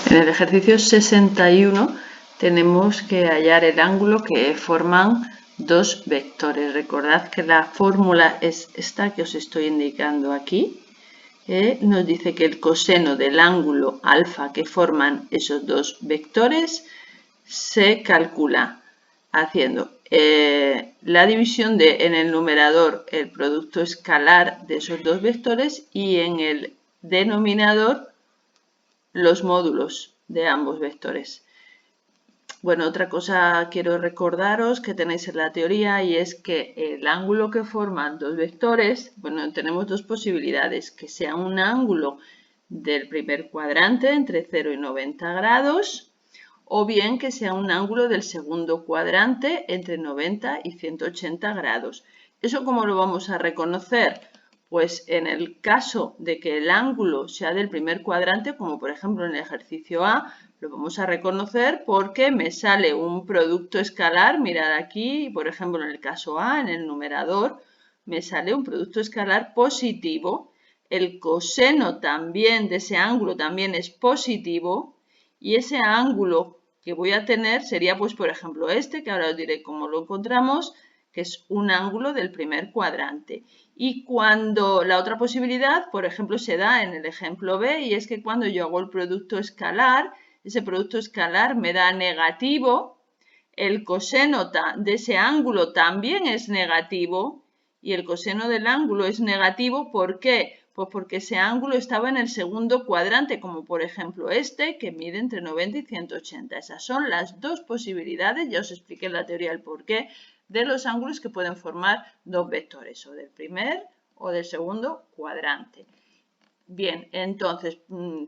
En el ejercicio 61 tenemos que hallar el ángulo que forman dos vectores. Recordad que la fórmula es esta que os estoy indicando aquí. Nos dice que el coseno del ángulo alfa que forman esos dos vectores se calcula haciendo la división en el numerador el producto escalar de esos dos vectores y en el denominador los módulos de ambos vectores. Bueno, otra cosa quiero recordaros que tenéis en la teoría y es que el ángulo que forman dos vectores, bueno, tenemos dos posibilidades, que sea un ángulo del primer cuadrante entre 0 y 90 grados o bien que sea un ángulo del segundo cuadrante entre 90 y 180 grados. ¿Eso cómo lo vamos a reconocer? Pues en el caso de que el ángulo sea del primer cuadrante, como por ejemplo en el ejercicio A, lo vamos a reconocer porque me sale un producto escalar, mirad aquí, por ejemplo en el caso A, en el numerador, me sale un producto escalar positivo, el coseno también de ese ángulo también es positivo y ese ángulo que voy a tener sería pues por ejemplo este, que ahora os diré cómo lo encontramos, que es un ángulo del primer cuadrante. Y cuando la otra posibilidad, por ejemplo, se da en el ejemplo B, y es que cuando yo hago el producto escalar, ese producto escalar me da negativo, el coseno de ese ángulo también es negativo, y el coseno del ángulo es negativo, ¿por qué? Pues porque ese ángulo estaba en el segundo cuadrante, como por ejemplo este, que mide entre 90 y 180. Esas son las dos posibilidades, ya os expliqué en la teoría el porqué, de los ángulos que pueden formar dos vectores, o del primer o del segundo cuadrante. Bien, entonces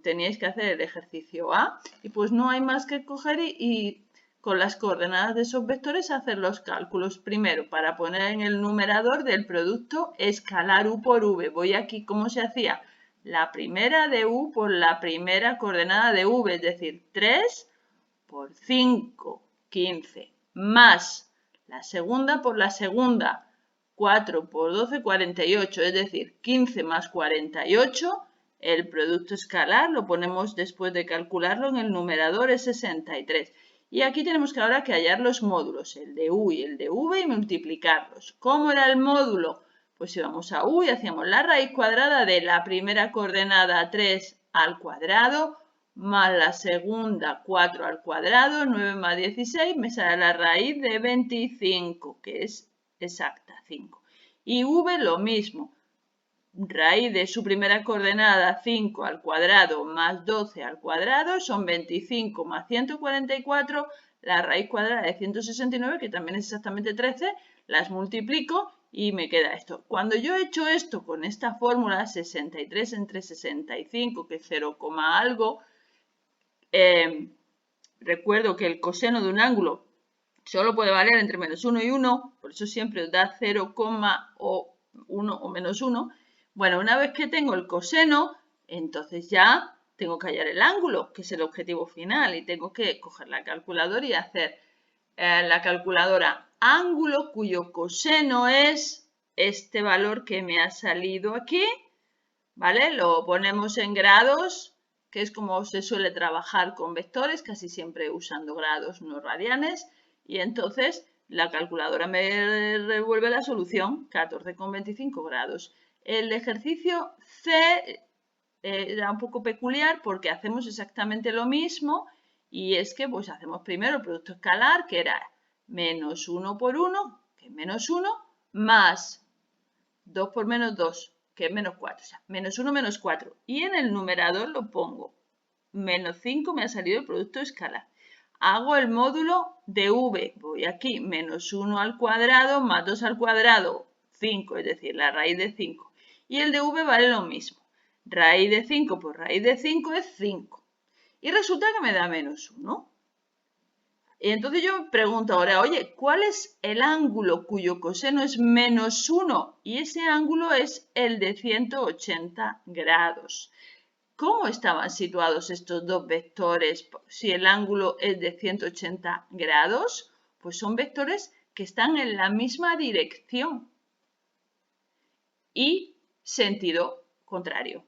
teníais que hacer el ejercicio A y pues no hay más que coger y con las coordenadas de esos vectores hacer los cálculos. Primero, para poner en el numerador del producto escalar U por V. Voy aquí, ¿cómo se hacía? La primera de U por la primera coordenada de V, es decir, 3 por 5, 15, más la segunda por la segunda, 4 por 12, 48, es decir, 15 más 48, el producto escalar lo ponemos después de calcularlo en el numerador, es 63. Y aquí tenemos que ahora que hallar los módulos, el de U y el de V, y multiplicarlos. ¿Cómo era el módulo? Pues íbamos a U y hacíamos la raíz cuadrada de la primera coordenada 3 al cuadrado, más la segunda 4 al cuadrado, 9 más 16, me sale la raíz de 25, que es exacta, 5. Y V lo mismo, raíz de su primera coordenada 5 al cuadrado más 12 al cuadrado son 25 más 144, la raíz cuadrada de 169, que también es exactamente 13, las multiplico y me queda esto. Cuando yo he hecho esto con esta fórmula, 63 entre 65, que es 0, algo, recuerdo que el coseno de un ángulo solo puede valer entre menos 1 y 1, por eso siempre os da 0, o 1 o menos 1. Bueno, una vez que tengo el coseno, entonces ya tengo que hallar el ángulo, que es el objetivo final, y tengo que coger la calculadora y hacer la calculadora ángulo cuyo coseno es este valor que me ha salido aquí, ¿vale? Lo ponemos en grados, que es como se suele trabajar con vectores, casi siempre usando grados, no radianes, y entonces la calculadora me revuelve la solución, 14,25 grados. El ejercicio C era un poco peculiar porque hacemos exactamente lo mismo, y es que pues hacemos primero el producto escalar, que era menos 1 por 1, que es menos 1, más 2 por menos 2, que es menos 4, o sea, menos 1 menos 4. Y en el numerador lo pongo. Menos 5 me ha salido el producto escalar. Hago el módulo de V. Voy aquí, menos 1 al cuadrado más 2 al cuadrado, 5, es decir, la raíz de 5. Y el de V vale lo mismo. Raíz de 5 por raíz de 5 es 5. Y resulta que me da menos 1. Y entonces yo me pregunto ahora, oye, ¿cuál es el ángulo cuyo coseno es menos 1? Y ese ángulo es el de 180 grados. ¿Cómo estaban situados estos dos vectores si el ángulo es de 180 grados? Pues son vectores que están en la misma dirección y sentido contrario.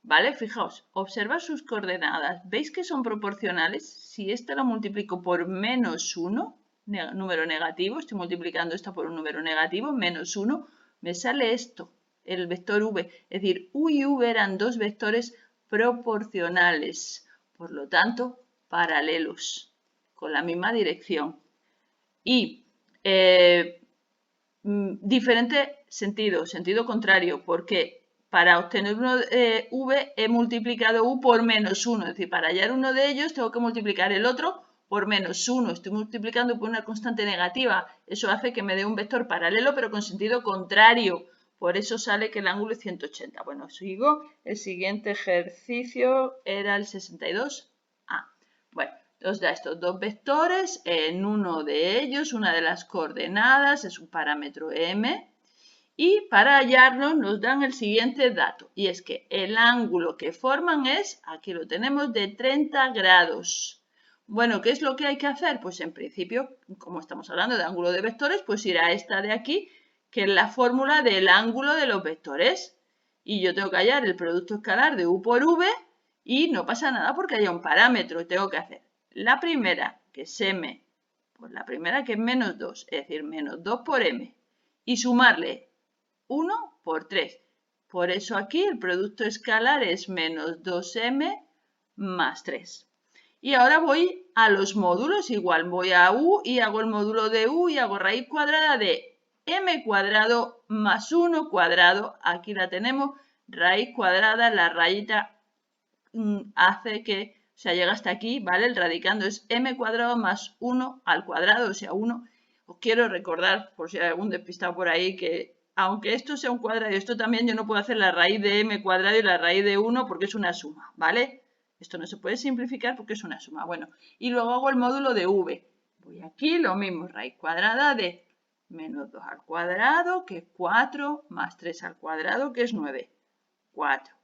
¿vale? Fijaos, observad sus coordenadas. ¿Veis que son proporcionales? Si este lo multiplico por menos 1, número negativo, estoy multiplicando esto por un número negativo, menos 1, me sale esto, el vector v. Es decir, u y v eran dos vectores proporcionales, por lo tanto, paralelos, con la misma dirección. Y diferente sentido contrario, porque para obtener uno de v he multiplicado u por menos 1, es decir, para hallar uno de ellos tengo que multiplicar el otro por menos 1, estoy multiplicando por una constante negativa, eso hace que me dé un vector paralelo pero con sentido contrario, por eso sale que el ángulo es 180. Bueno, sigo, el siguiente ejercicio era el 62A. Bueno, os da estos dos vectores, en uno de ellos, una de las coordenadas es un parámetro m, y para hallarnos nos dan el siguiente dato, y es que el ángulo que forman es, aquí lo tenemos, de 30 grados. Bueno, ¿qué es lo que hay que hacer? Pues en principio, como estamos hablando de ángulo de vectores, pues ir a esta de aquí, que es la fórmula del ángulo de los vectores. Y yo tengo que hallar el producto escalar de u por v, y no pasa nada porque haya un parámetro. Tengo que hacer la primera, que es m, pues la primera que es menos 2, es decir, menos 2 por m, y sumarle 1 por 3. Por eso aquí el producto escalar es menos 2m más 3. Y ahora voy a los módulos, igual voy a u y hago el módulo de u y hago raíz cuadrada de m cuadrado más 1 cuadrado. Aquí la tenemos, raíz cuadrada, la rayita hace que, o sea, llega hasta aquí, ¿vale? El radicando es m cuadrado más 1 al cuadrado, o sea, 1. Os quiero recordar, por si hay algún despistado por ahí, que aunque esto sea un cuadrado y esto también, yo no puedo hacer la raíz de m cuadrado y la raíz de 1 porque es una suma, ¿vale? Esto no se puede simplificar porque es una suma. Bueno, y luego hago el módulo de v. Voy aquí, lo mismo, raíz cuadrada de menos 2 al cuadrado, que es 4, más 3 al cuadrado, que es 9. 4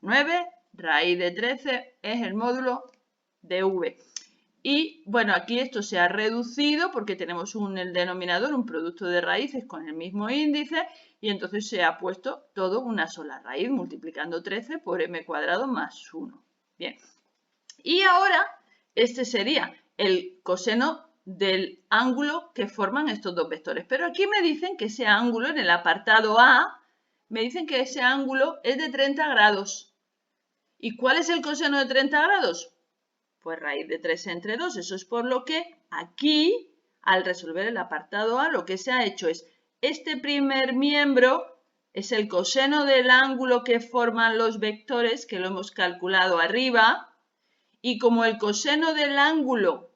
más 9, raíz de 13 es el módulo de v. Y bueno, aquí esto se ha reducido porque tenemos el denominador, un producto de raíces con el mismo índice, y entonces se ha puesto todo una sola raíz, multiplicando 13 por m cuadrado más 1. Bien, y ahora este sería el coseno del ángulo que forman estos dos vectores. Pero aquí me dicen que ese ángulo, en el apartado A, me dicen que ese ángulo es de 30 grados. ¿Y cuál es el coseno de 30 grados? Pues raíz de 3 entre 2. Eso es por lo que aquí, al resolver el apartado A, lo que se ha hecho es, este primer miembro es el coseno del ángulo que forman los vectores, que lo hemos calculado arriba, y como el coseno del ángulo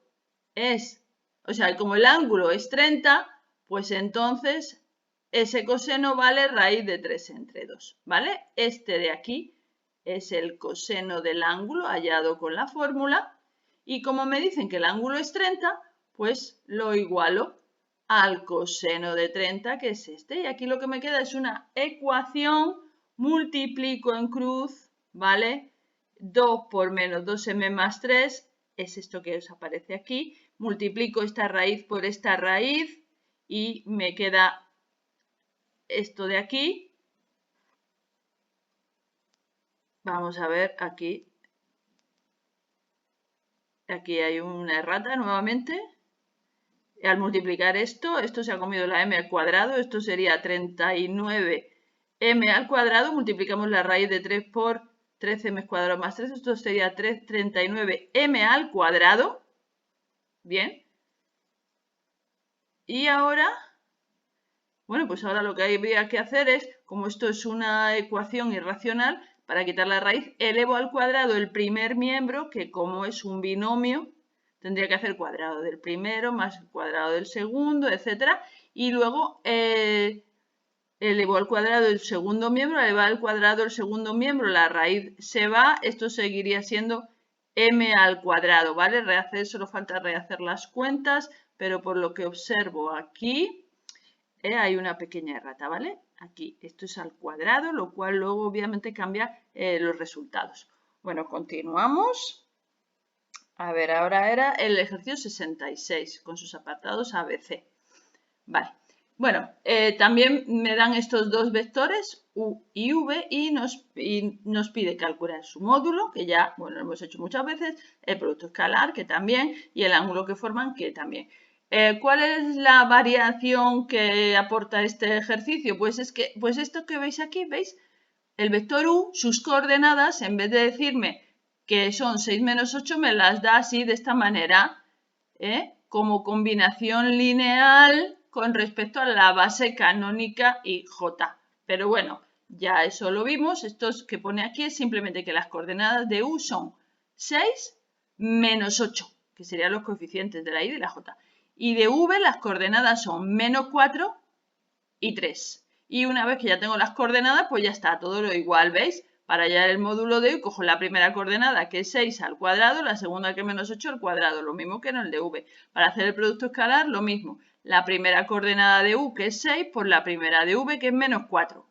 es, o sea, como el ángulo es 30, pues entonces ese coseno vale raíz de 3 entre 2, ¿vale? Este de aquí es el coseno del ángulo hallado con la fórmula, y como me dicen que el ángulo es 30, pues lo igualo al coseno de 30, que es este. Y aquí lo que me queda es una ecuación, multiplico en cruz, ¿vale? 2 por menos 2m más 3 es esto que os aparece aquí. Multiplico esta raíz por esta raíz y me queda esto de aquí. Vamos a ver aquí. Aquí hay una errata nuevamente. Al multiplicar esto se ha comido la m al cuadrado. Esto sería 39m al cuadrado. Multiplicamos la raíz de 3 por 13m cuadrado más 3. Esto sería 39m al cuadrado. Bien. Y ahora, bueno, pues ahora lo que habría que hacer es, como esto es una ecuación irracional, para quitar la raíz, elevo al cuadrado el primer miembro, que como es un binomio, tendría que hacer cuadrado del primero más el cuadrado del segundo, etc. Y luego elevo al cuadrado el segundo miembro, elevar al cuadrado el segundo miembro, la raíz se va, esto seguiría siendo m al cuadrado, ¿vale? Solo falta rehacer las cuentas, pero por lo que observo aquí, hay una pequeña errata, ¿vale? Aquí esto es al cuadrado, lo cual luego obviamente cambia los resultados. Bueno, continuamos. A ver, ahora era el ejercicio 66 con sus apartados A, B, C. Vale. Bueno, también me dan estos dos vectores, u y v, y nos pide calcular su módulo, que ya, bueno, lo hemos hecho muchas veces, el producto escalar, que también, y el ángulo que forman, que también. ¿Cuál es la variación que aporta este ejercicio? Pues esto que veis aquí, ¿veis? El vector u, sus coordenadas, en vez de decirme que son 6 menos 8, me las da así, de esta manera, como combinación lineal con respecto a la base canónica y j. Pero bueno, ya eso lo vimos. Esto que pone aquí es simplemente que las coordenadas de u son 6 menos 8, que serían los coeficientes de la y de la j. Y de v las coordenadas son menos 4 y 3. Y una vez que ya tengo las coordenadas, pues ya está, todo lo igual, ¿veis? Para hallar el módulo de u, cojo la primera coordenada, que es 6 al cuadrado, la segunda, que es menos 8 al cuadrado, lo mismo que en el de v. Para hacer el producto escalar, lo mismo. La primera coordenada de u, que es 6, por la primera de v, que es menos 4.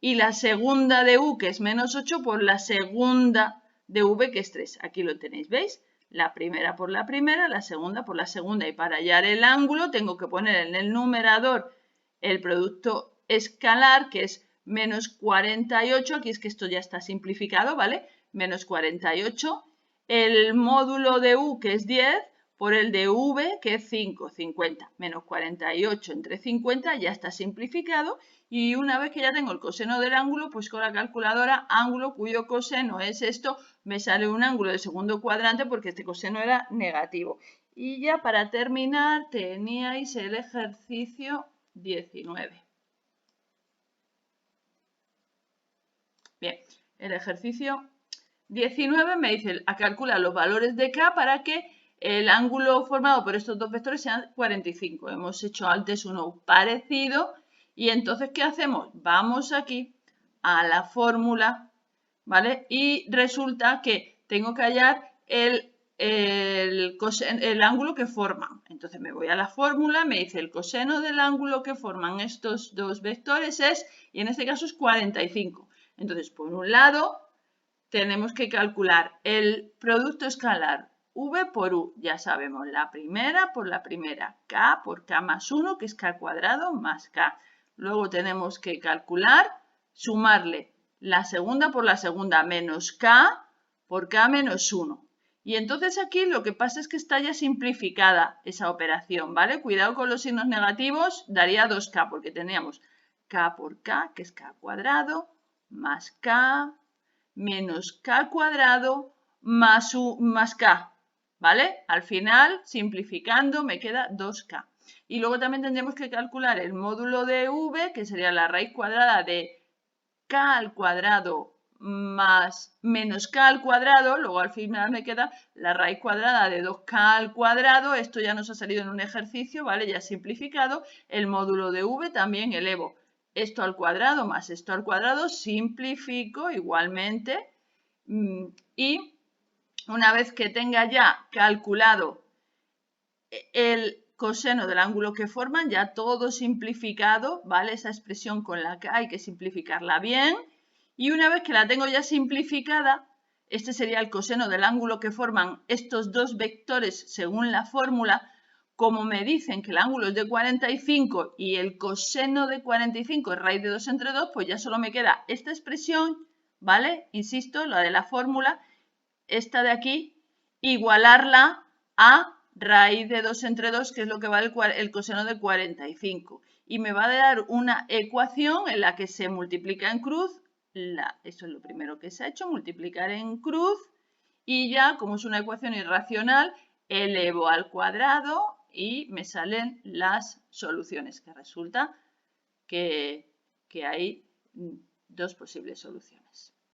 Y la segunda de u, que es menos 8, por la segunda de v, que es 3. Aquí lo tenéis, ¿veis? La primera por la primera, la segunda por la segunda. Y para hallar el ángulo, tengo que poner en el numerador el producto escalar, que es menos 48, aquí es que esto ya está simplificado, ¿vale? Menos 48, el módulo de u, que es 10, por el de v, que es 5, 50. Menos 48 entre 50 ya está simplificado, y una vez que ya tengo el coseno del ángulo, pues con la calculadora, ángulo cuyo coseno es esto, me sale un ángulo del segundo cuadrante porque este coseno era negativo. Y ya para terminar teníais el ejercicio 19. Bien, el ejercicio 19 me dice a calcular los valores de k para que el ángulo formado por estos dos vectores sean 45. Hemos hecho antes uno parecido y entonces, ¿qué hacemos? Vamos aquí a la fórmula, ¿vale? Y resulta que tengo que hallar el ángulo que forman. Entonces me voy a la fórmula, me dice el coseno del ángulo que forman estos dos vectores es, y en este caso es 45. Entonces, por un lado, tenemos que calcular el producto escalar v por u. Ya sabemos, la primera por la primera, k por k más 1, que es k cuadrado más k. Luego tenemos que calcular, sumarle la segunda por la segunda, menos k por k menos 1. Y entonces aquí lo que pasa es que está ya simplificada esa operación, ¿vale? Cuidado con los signos negativos, daría 2k, porque teníamos k por k, que es k cuadrado, más k menos k cuadrado más k, ¿vale? Al final, simplificando, me queda 2k. Y luego también tendremos que calcular el módulo de v, que sería la raíz cuadrada de k al cuadrado más menos k al cuadrado, luego al final me queda la raíz cuadrada de 2k al cuadrado, esto ya nos ha salido en un ejercicio, ¿vale? Ya simplificado, el módulo de v también elevo esto al cuadrado más esto al cuadrado, simplifico igualmente y una vez que tenga ya calculado el coseno del ángulo que forman, ya todo simplificado, ¿vale? Esa expresión con la que hay que simplificarla bien. Y una vez que la tengo ya simplificada, este sería el coseno del ángulo que forman estos dos vectores según la fórmula. Como me dicen que el ángulo es de 45 y el coseno de 45 es raíz de 2 entre 2, pues ya solo me queda esta expresión, ¿vale? Insisto, la de la fórmula, esta de aquí, igualarla a raíz de 2 entre 2, que es lo que vale el coseno de 45. Y me va a dar una ecuación en la que se multiplica en cruz, eso es lo primero que se ha hecho, multiplicar en cruz, y ya, como es una ecuación irracional, elevo al cuadrado y me salen las soluciones, que resulta que hay dos posibles soluciones.